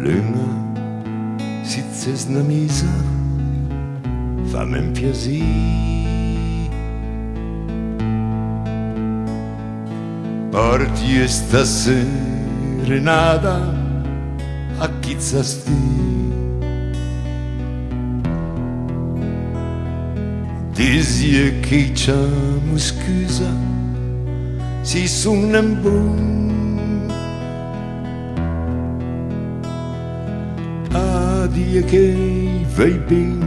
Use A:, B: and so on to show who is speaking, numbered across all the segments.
A: Luna sitzes na misa, fammi piacere. Porti sta serenata a chi sti. Disi che c'amo scusa, si sono un buon. Die che vai bene,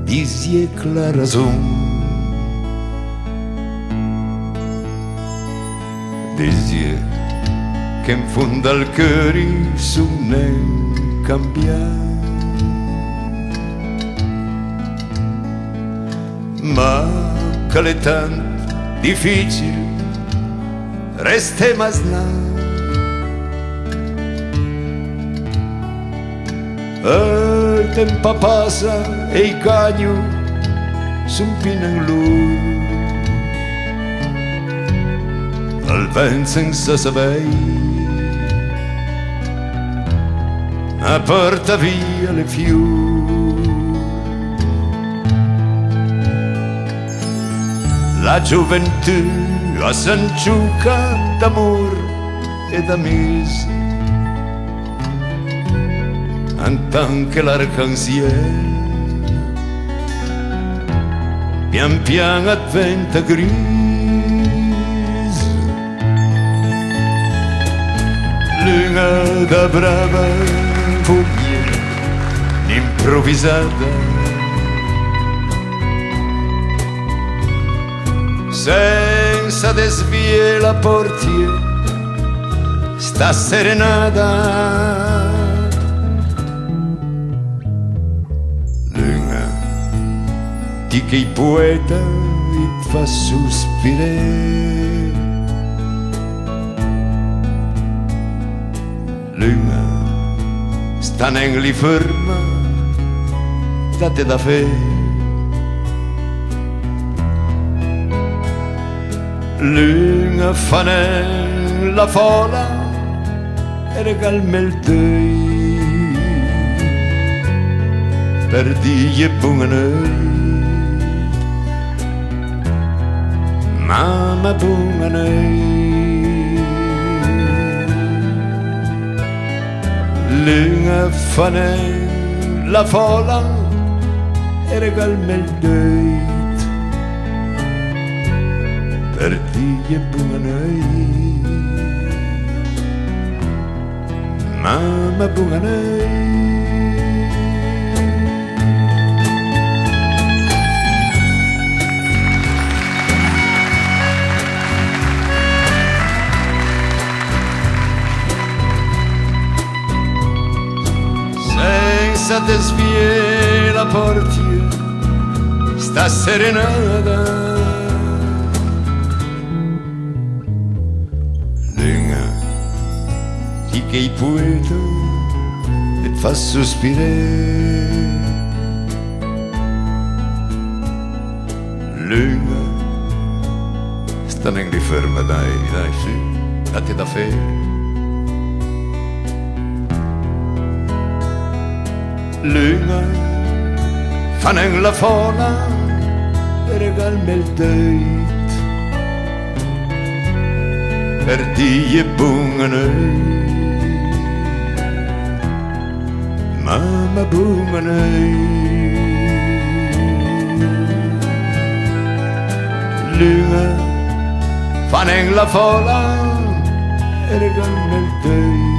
A: disi che la ragione, disi che in fondo al cuore sono cambiare, ma che è tanto difficile, resta masnà. Il tempo passa e i cani sono pieni in lui. Al vento senza sapere porta via le fiori. La gioventù a sanciuca d'amore e d'amisi, anche l'arcanziere pian piano diventa grisa. Luna da brava foglia improvvisata, senza desviare la portiera, sta serenata. Di che il poeta ti fa sospirare, Luna sta negli ferma, date da fe. Luna fa nella folla e regalme il tè per dire buona. Mamma buona, Luna fa la folla e regalme il date per dire buona. Mamma buona. Senza desviare la portiera, sta serenata. Luna, di che il poeta e fa sospirare. Luna, sta negli ferma, dai, sì, date da fe. Luna fa nella folla e regalme il date per dire buona. Mamma buona. Luna fa nella folla e regalme il date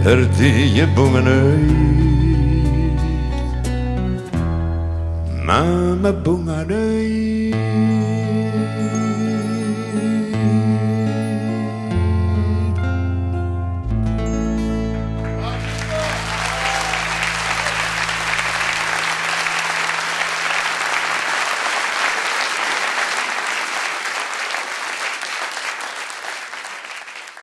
A: per dire buona. Mamma buona.